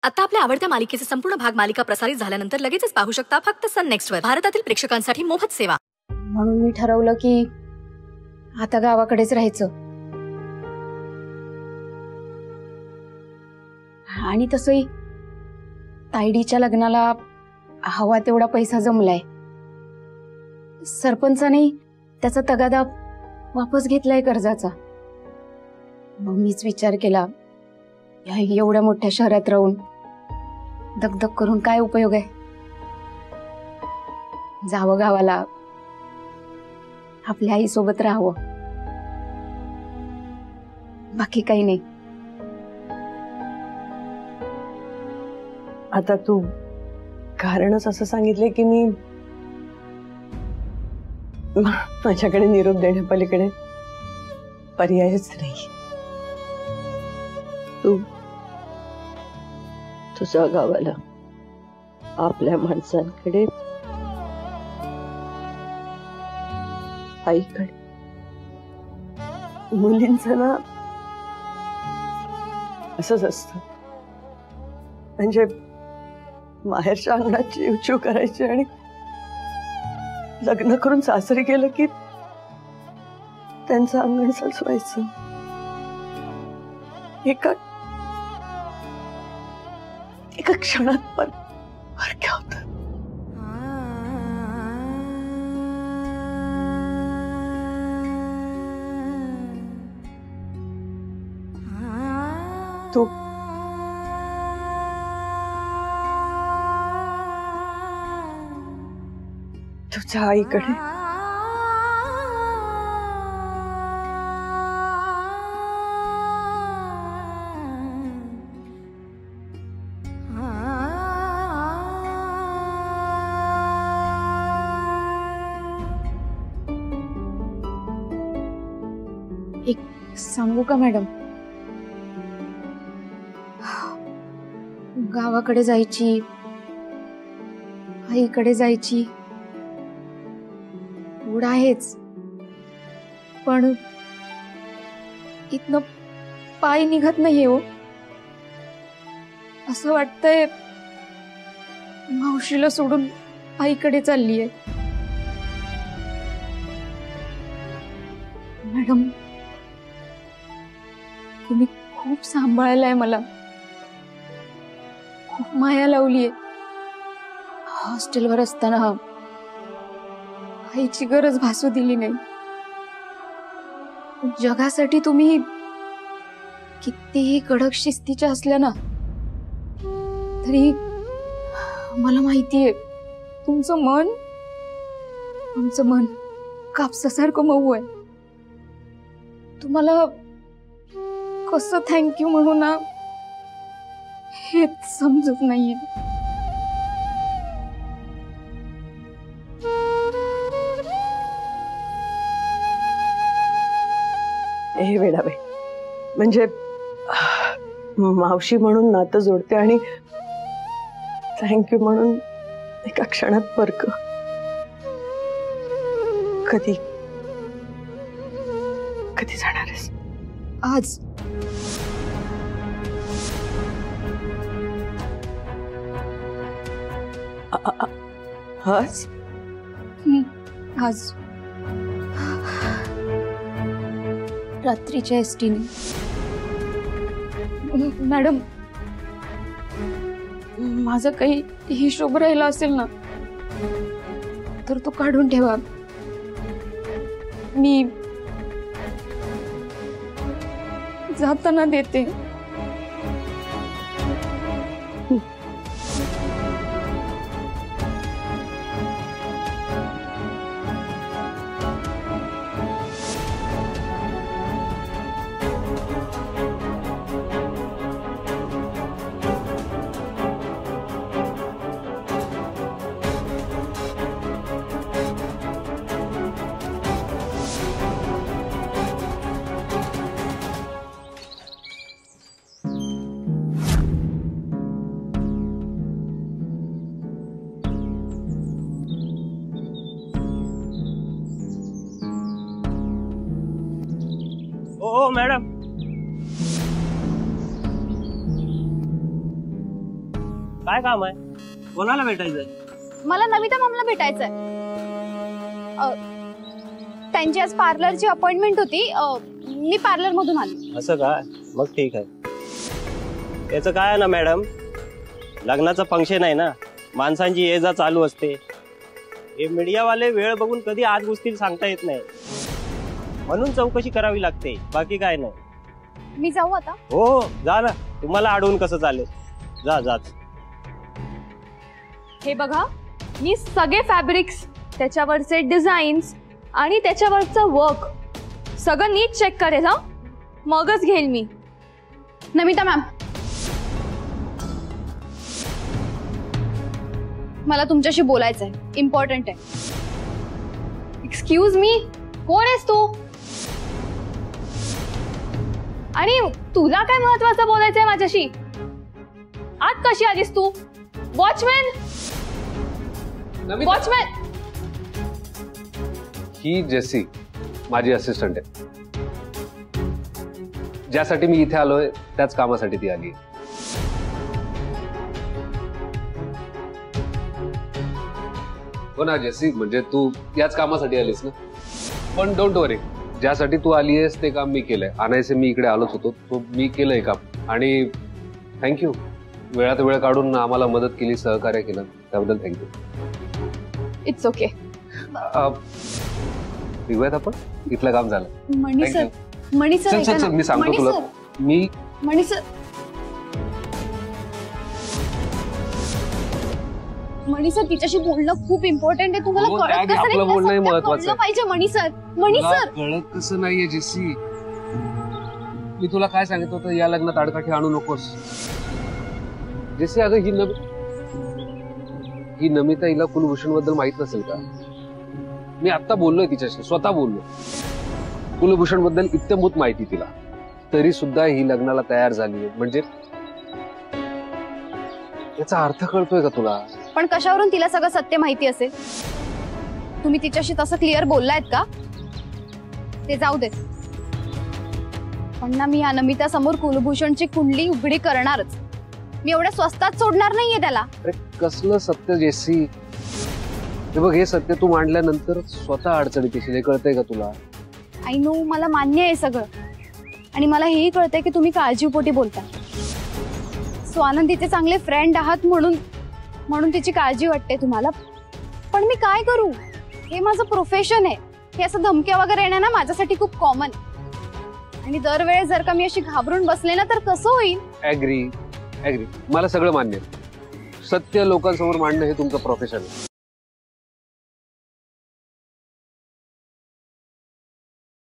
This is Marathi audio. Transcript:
आता आपल्या आवडत्या मालिकेचे संपूर्ण भाग मालिका प्रसारित झाल्यानंतर लगेचच पाहू शकता फक्त सन नेक्स्ट वर. भारतातील प्रेक्षकांसाठी मोफत सेवा. म्हणून मी ठरवलं की आता गावाकडेच राहायचं. आणि तसंही तायडीच्या लग्नाला हवा तेवढा पैसा जमलाय. सरपंचाने त्याचा तगादा वापस घेतलाय कर्जाचा. मग मीच विचार केला, एवढ्या मोठ्या शहरात राहून दगदग करून काय उपयोग आहे. जावं गावाला, आपल्या आई सोबत राहावं, बाकी काही नाही. आता तू कारणच असं सांगितले की मी माझ्याकडे निरोप देण्यापलीकडे पर्यायच नाही. तू तुझ्या गावाला, आपल्या माणसांकडे, आईकडे. मुलींचं ना असंच असतं, म्हणजे माहेरच्या अंगणात चिवचिव करायची आणि लग्न करून सासरी गेलं की त्यांचं अंगण सजवायचं. एका क्षणात पण फरक होत. तू तुझ्या आईकडे एक सांगू का मॅडम, गावाकडे जायची, आईकडे जायची ओढ आहेच, पण इथनं पाय निघत नाहीये हो. असं वाटतंय मावशीला सोडून आईकडे चाललीये. मॅडम, तुम्ही खूप सांभाळलाय, मला खूप माया लावलीये. हॉस्टेलवर असताना आईची गरज भासू दिली नाही. जगासाठी तुम्ही कितीही कडक शिस्तीच्या असल्या ना तरी मला माहितीये तुमचं मन कापसासारखं मऊ आहे. तुम्हाला कसं थँक्यू म्हणू ना हेच समजत नाहीये. हे वेडाबाई, म्हणजे मावशी म्हणून नातं जोडते आणि थँक्यू म्हणून एका क्षणात फरक. कधी कधी जाणार आहेस? आज. आज? आज रात्रीच्या एसटीने. मॅडम, माझा काही हिशोब राहिला असेल ना तर तो काढून ठेवा. मी जाताना देते. ओ मॅडम, काय काम आहे? कोणाला भेटायचंय? मला नमिता मॅमला भेटायचंय. त्यांची आज पार्लरची अपॉइंटमेंट होती. मी पार्लर मधून आली. असं काय? मग ठीक आहे. याचं काय आहे ना मॅडम, लग्नाचं फंक्शन आहे ना, माणसांची ये जा चालू असते. हे मीडियावाले वेळ बघून कधी आत घुसतील सांगता येत नाही, म्हणून चौकशी करावी लागते, बाकी काय नाही. मी जाऊ आता? हो हो जा ना, तुम्हाला अडवून कसं चालेल, जा जा. हे बघा, मी सगळे फॅब्रिक्स, त्याच्यावरचे डिझाईन्स आणि त्याच्यावरचं वर्क सगळं नीट चेक करेल हा, मगच घेईल मी. नमिता मॅम, मला तुमच्याशी बोलायचं आहे, इम्पॉर्टंट आहे. एक्सक्यूज मी, कोण आहेस तू? आणि तुला काय महत्वाचं बोलायचंय माझ्याशी? आत कशी आलीस तू? Watchman, watchman. ही जेसी माझी असिस्टंट आहे. ज्यासाठी मी इथे आलोय त्याच कामासाठी ती आली. हो ना जेसी, म्हणजे तू याच कामासाठी आलीस ना. पण डोंट वरी, ज्यासाठी तू आली आहेस ते काम मी केलंय. आणायचे मी इकडे आलोच होतो, तो मी केलंय काम. आणि थँक्यू, वेळात वेळ काढून आम्हाला मदत केली, सहकार्य केलं, त्याबद्दल थँक्यू. It's okay. निघूयात आपण, इथलं काम झालं. मणी सर, मणी सर, चल चल चल, मी सांगतो तुला. मी मणी सर, मणी सर, तिच्याशी बोलणं खूप इम्पॉर्टंट आहे. तुम्हाला हो, कळत त्याआधी कसं आपलं नाही? बोलणं मला महत्त्वाचं कळलं आहे. पाहिजे. मणी सर, मणी तुला सर, कळत कसं नाहीये जेसी? मी तुला काय सांगितलं होतं, या लग्नात आडकाठी आणू नकोस. जेसी अगं, ही नमिता, हिला कुलभूषण बद्दल माहित नसेल का? मी आता बोललोय तिच्याशी, स्वतः बोललो. कुलभूषण बद्दल इत्यंभूत माहिती तिला, तरी सुद्धा ही लग्नाला तयार झाली. म्हणजे याचा अर्थ कळतोय का तुला? पण कशावरून तिला सगळं सत्य माहिती असेल? तुम्ही तिच्याशी तसं क्लिअर बोललायत का? ते जाऊ देत, पण ना मी या नमिता समोर कुलभूषणची कुंडली उघडी करणारच. मी एवढ्या स्वस्तात सोडणार नाहीये त्याला. अरे कसलं सत्य जेसी? हे बघ, हे सत्य तू मांडल्यानंतर स्वतः अडचणीत येशील, हे कळतंय का तुला? आय नो, मला मान्य आहे सगळं, आणि मला हेही कळतंय की तुम्ही काळजीपोटी बोलता. स्वानंदीचे चांगले फ्रेंड आहात म्हणून तिची काळजी वाटते तुम्हाला. पण मी काय करू? हे माझं प्रोफेशन आहे. हे असं धमक्या वगैरे येणं ना माझ्यासाठी खूप कॉमन. आणि दरवेळेस जर का मी अशी घाबरून बसले ना तर कसं होईल? ऍग्री, मला सगळं मान्य आहे. सत्य लोकांसमोर मांडणं हे तुमचं प्रोफेशन आहे.